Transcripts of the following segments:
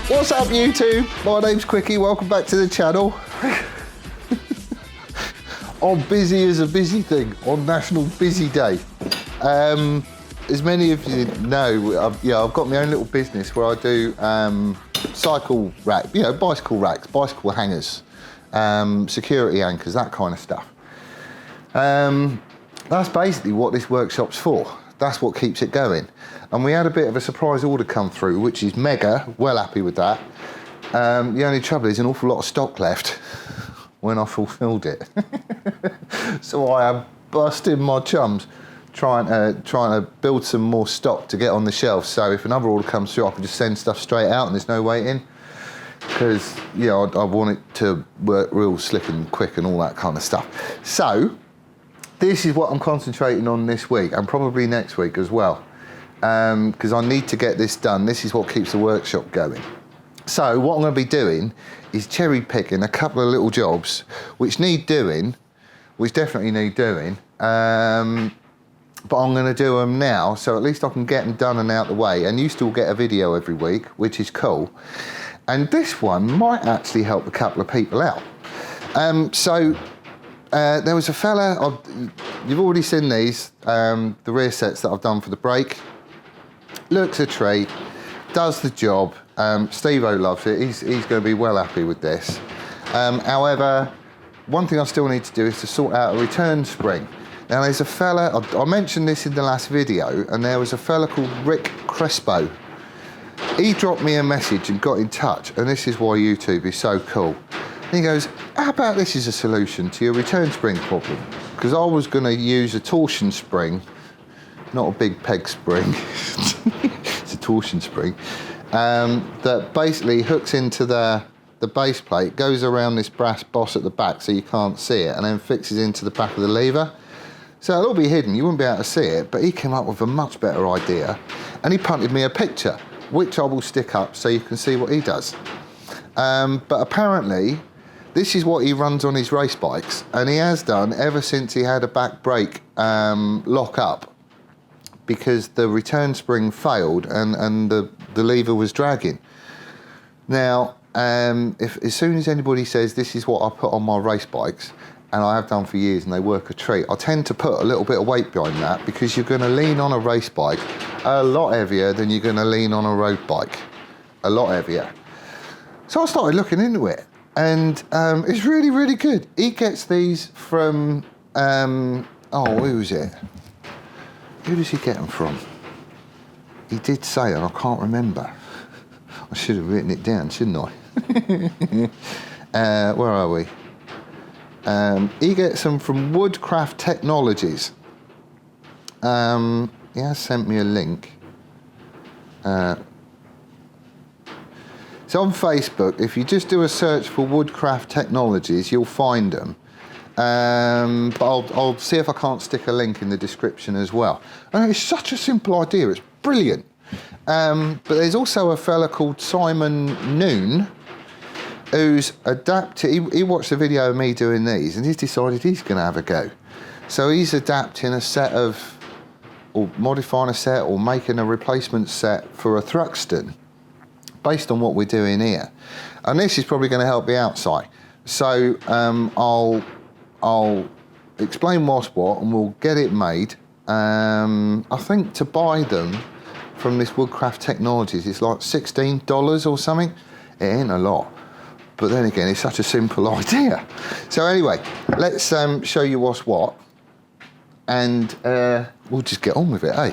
What's up YouTube? My name's Quickie, welcome back to the channel. I'm busy as a busy thing on National Busy Day. As many of you know, I've got my own little business where I do cycle rack, bicycle racks, bicycle hangers, security anchors, that kind of stuff. That's basically what this workshop's for. That's what keeps it going. And we had a bit of a surprise order come through, which is mega, well happy with that. The only trouble is an awful lot of stock left when I fulfilled it. So I am busting my chums trying to build some more stock to get on the shelf. So if another order comes through, I can just send stuff straight out and there's no waiting. Because, I want it to work real slick and quick and all that kind of stuff. So, this is what I'm concentrating on this week and probably next week as well. Because I need to get this done. This is what keeps the workshop going. So what I'm going to be doing is cherry picking a couple of little jobs which need doing, which definitely need doing. But I'm going to do them now, so at least I can get them done and out the way. And you still get a video every week, which is cool. And this one might actually help a couple of people out. There was a fella, you've already seen these, the rear sets that I've done for the brake. Looks a treat, does the job. Steve-O loves it, he's going to be well happy with this. However, one thing I still need to do is to sort out a return spring. Now there's a fella, I mentioned this in the last video, and there was a fella called Rick Crespo. He dropped me a message and got in touch, and this is why YouTube is so cool. And he goes, how about this is a solution to your return spring problem? Because I was going to use a torsion spring, not a big peg spring, it's a torsion spring, that basically hooks into the base plate, goes around this brass boss at the back so you can't see it, and then fixes into the back of the lever. So it'll be hidden, you wouldn't be able to see it, but he came up with a much better idea, and he punted me a picture, which I will stick up so you can see what he does. But apparently, this is what he runs on his race bikes, and he has done ever since he had a back brake lock up, because the return spring failed and the lever was dragging. Now, as soon as anybody says this is what I put on my race bikes, and I have done for years and they work a treat, I tend to put a little bit of weight behind that, because you're going to lean on a race bike a lot heavier than you're going to lean on a road bike. A lot heavier. So I started looking into it. And it's really, really good. He gets these from, who is it? Who does he get them from? He did say it, I can't remember. I should have written it down, shouldn't I? Where are we? He gets them from Woodcraft Technologies. He has sent me a link. So on Facebook, if you just do a search for Woodcraft Technologies, you'll find them. But I'll see if I can't stick a link in the description as well. And it's such a simple idea, it's brilliant. But there's also a fella called Simon Noon who's adapted, he watched a video of me doing these and he's decided he's going to have a go. So he's adapting a set of, or modifying a set or making a replacement set for a Thruxton based on what we're doing here. And this is probably going to help me out, Si. So I'll explain what's what and we'll get it made. I think to buy them from this Woodcraft Technologies, it's like $16 or something. It ain't a lot. But then again, it's such a simple idea. So anyway, let's show you what's what. And we'll just get on with it, eh?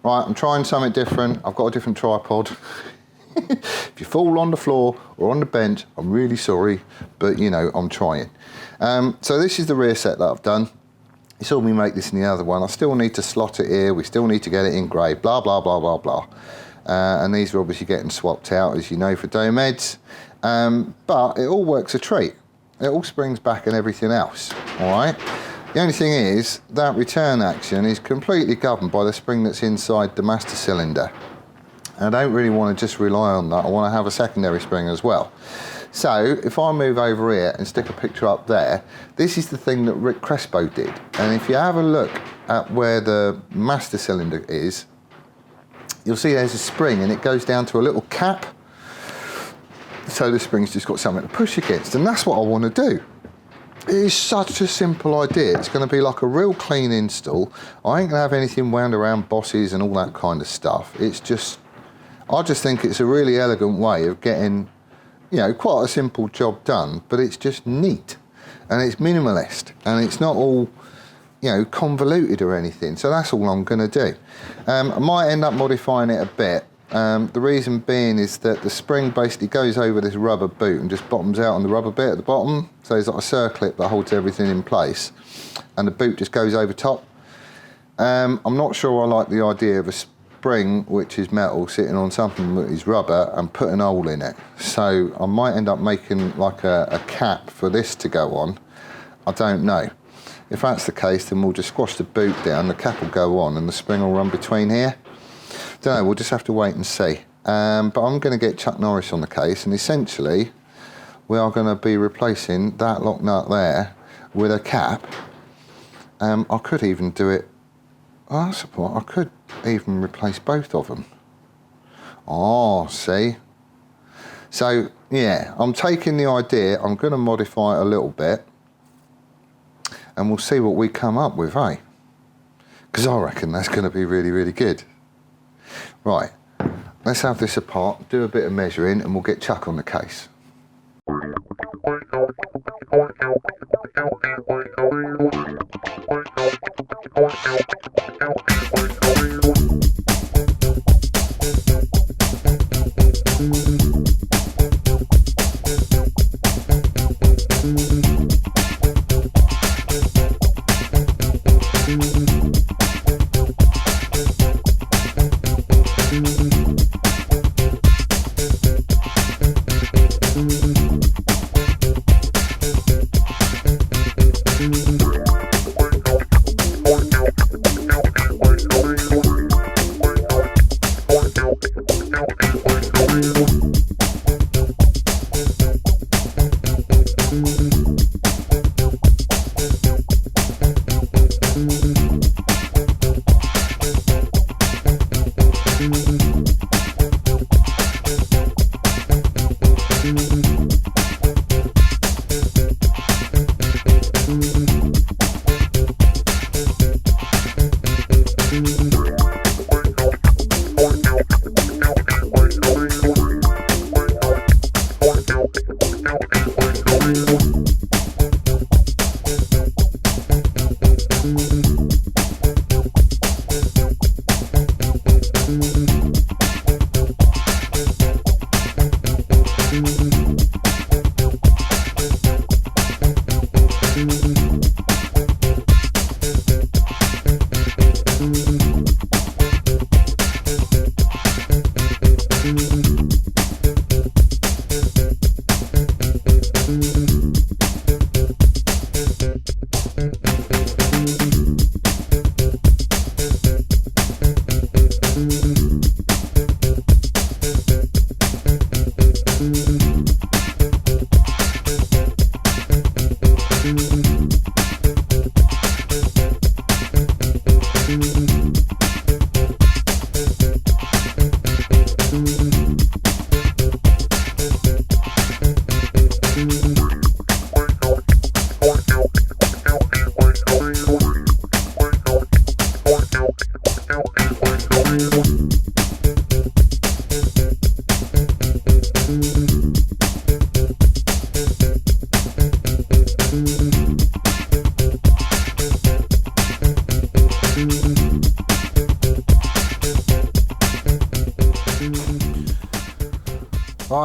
Right, I'm trying something different. I've got a different tripod. If you fall on the floor or on the bench, I'm really sorry, but you know, I'm trying. So this is the rear set that I've done. You saw me make this in the other one. I still need to slot it here. We still need to get it engraved, blah, blah, blah, blah, blah. And these are obviously getting swapped out, as you know, for Domeds. But it all works a treat. It all springs back and everything else, all right? The only thing is, that return action is completely governed by the spring that's inside the master cylinder. And I don't really want to just rely on that. I want to have a secondary spring as well. So if I move over here and stick a picture up there, this is the thing that Rick Crespo did. And if you have a look at where the master cylinder is, you'll see there's a spring and it goes down to a little cap. So the spring's just got something to push against. And that's what I want to do. It is such a simple idea. It's going to be like a real clean install. I ain't going to have anything wound around bosses and all that kind of stuff. It's just, I just think it's a really elegant way of getting, you know, quite a simple job done, but it's just neat and it's minimalist and it's not all, you know, convoluted or anything. So that's all I'm going to do. I might end up modifying it a bit. The reason being is that the spring basically goes over this rubber boot and just bottoms out on the rubber bit at the bottom. So there's like a circlip that holds everything in place and the boot just goes over top. I'm not sure I like the idea of a spring which is metal sitting on something that is rubber and putting a hole in it. So I might end up making like a cap for this to go on. I don't know. If that's the case, then we'll just squash the boot down, the cap will go on and the spring will run between here. Don't know, we'll just have to wait and see. But I'm going to get Chuck Norris on the case and essentially we are going to be replacing that lock nut there with a cap. I could even do it, I suppose I could even replace both of them. Oh, see? So yeah, I'm taking the idea, I'm going to modify it a little bit and we'll see what we come up with, eh? Because I reckon that's going to be really, really good. Right, let's have this apart, do a bit of measuring and we'll get Chuck on the case.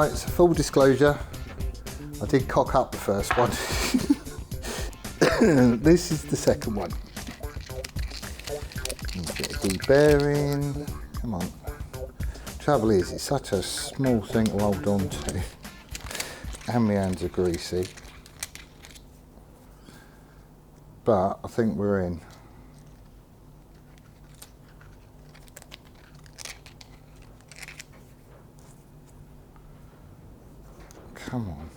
Right, so full disclosure, I did cock up the first one. This is the second one. A bit of deburring. Come on. Trouble is, it's such a small thing to hold on to. And my hands are greasy. But I think we're in. Come on.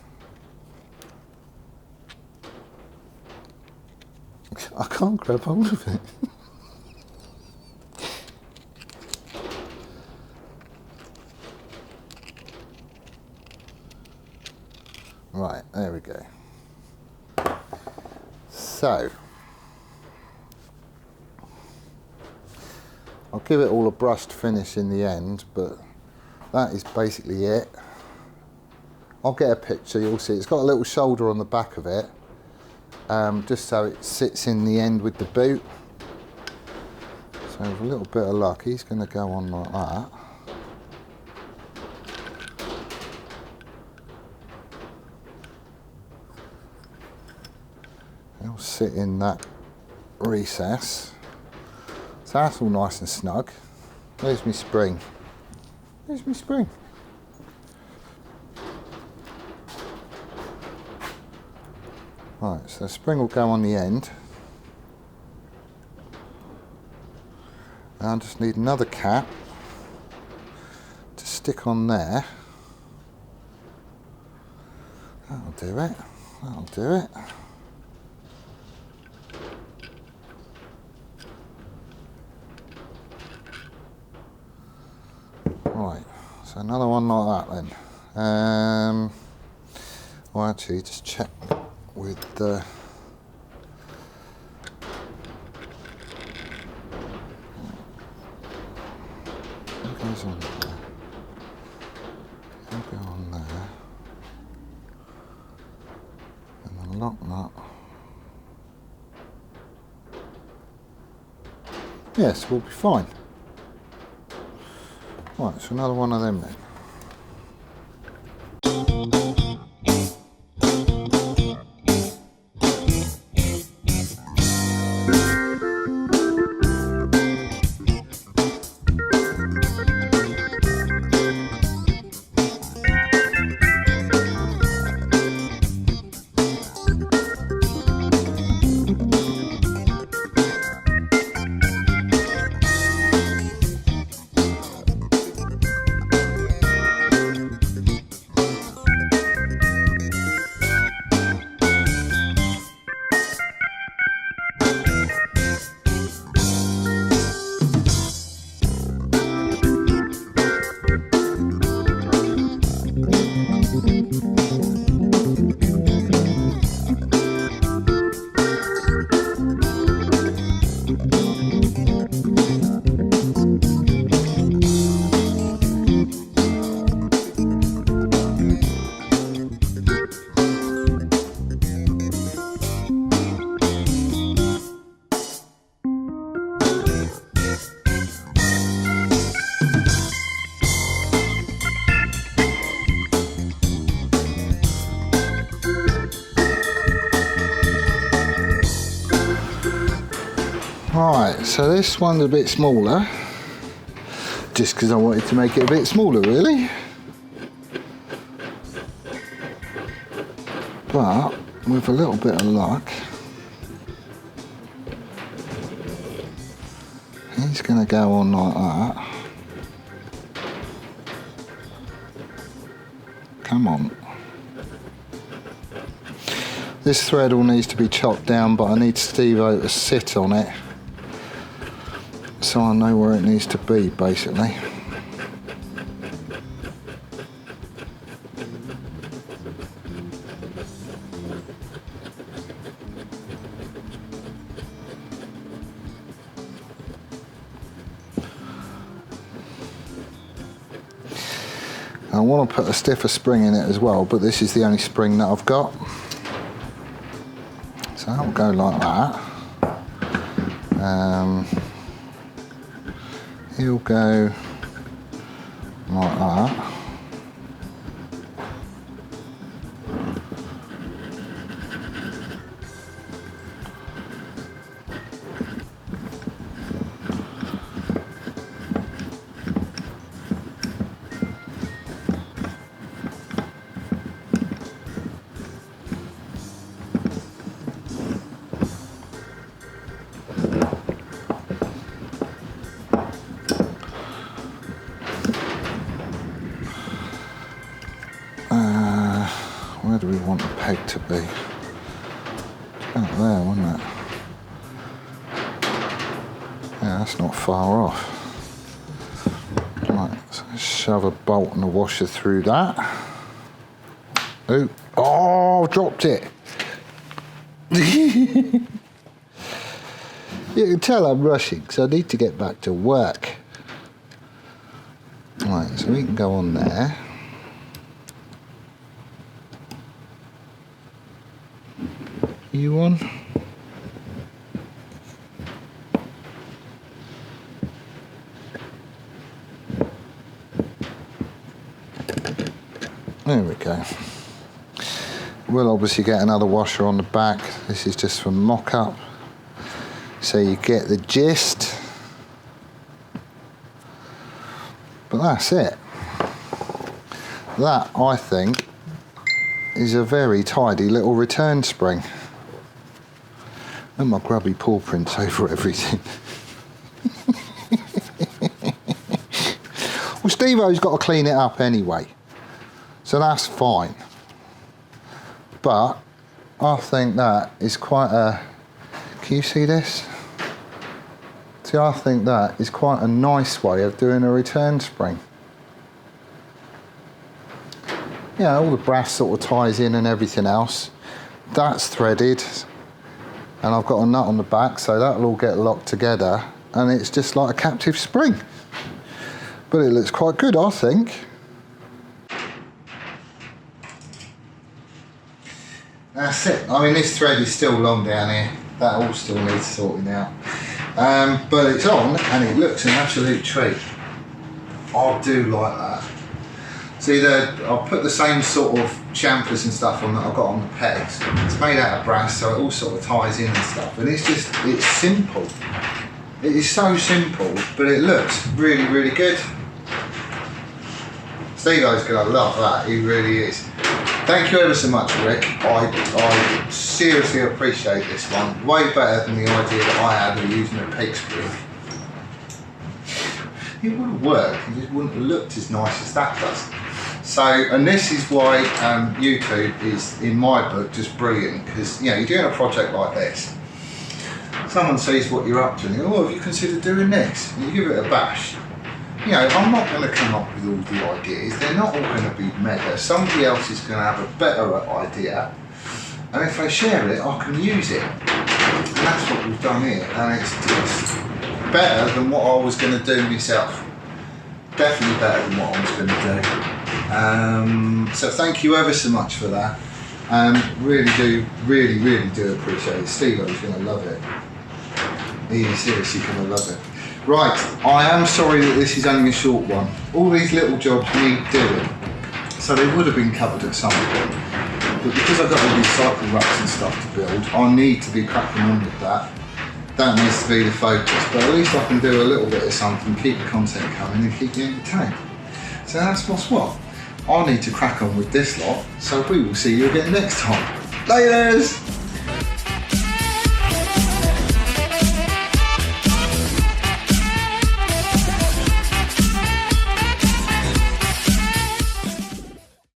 I can't grab hold of it. Right, there we go. So, I'll give it all a brushed finish in the end, but that is basically it. I'll get a picture, you'll see. It's got a little shoulder on the back of it, just so it sits in the end with the boot. So with a little bit of luck, he's going to go on like that. He'll sit in that recess. So that's all nice and snug. Where's my spring? Where's my spring? Right, so the spring will go on the end. And I just need another cap to stick on there. That'll do it. That'll do it. Right, so another one like that then. Well, actually, just check with the what goes on there? It'll go on there, and then lock nut. Yes, we'll be fine. Right, so another one of them then. Right, so this one's a bit smaller, just because I wanted to make it a bit smaller really. But with a little bit of luck, he's going to go on like that. Come on. This thread all needs to be chopped down, but I need Steve-O to sit on it so I know where it needs to be, basically. I want to put a stiffer spring in it as well, but this is the only spring that I've got. So I'll go like that. He'll go like that. want the peg to be? Out there, wasn't it? Yeah, that's not far off. Right, so let's shove a bolt and a washer through that. Oh, oh, I've dropped it. You can tell I'm rushing because I need to get back to work. Right, so we can go on there. You on? There we go. We'll obviously get another washer on the back. This is just for mock-up, so you get the gist. But that's it. That, I think, is a very tidy little return spring. And my grubby paw prints over everything. Well, Steve-O's got to clean it up anyway, so that's fine. But I think that is quite a... Can you see this? See, I think that is quite a nice way of doing a return spring. You know, all the brass sort of ties in and everything else. That's threaded. And I've got a nut on the back, so that'll all get locked together. And it's just like a captive spring. But it looks quite good, I think. That's it. I mean, this thread is still long down here. That all still needs sorting out. But it's on and it looks an absolute treat. I do like that. See, I'll put the same sort of chamfers and stuff on that I've got on the pegs. It's made out of brass, so it all sort of ties in and stuff. And it's just, it's simple. It is so simple, but it looks really, really good. Steve-O's gonna love that, he really is. Thank you ever so much, Rick. I seriously appreciate this one. Way better than the idea that I had of using a pig spring. It wouldn't work, it just wouldn't have looked as nice as that does. So, and this is why YouTube is, in my book, just brilliant, because, you know, you're doing a project like this, someone sees what you're up to and you go, oh, have you considered doing this? And you give it a bash. You know, I'm not going to come up with all the ideas, they're not all going to be mega. Somebody else is going to have a better idea, and if they share it, I can use it. And that's what we've done here, and it's better than what I was going to do myself. Definitely better than what I was going to do. So thank you ever so much for that. Really do appreciate it. Steve-O's going to love it. He is seriously going to love it. Right, I am sorry that this is only a short one. All these little jobs need doing, so they would have been covered at some point. But because I've got all these cycle racks and stuff to build, I need to be cracking on with that. That needs to be the focus, but at least I can do a little bit of something, keep the content coming and keep you entertained. So that's what's what. I need to crack on with this lot, so we will see you again next time. Laters!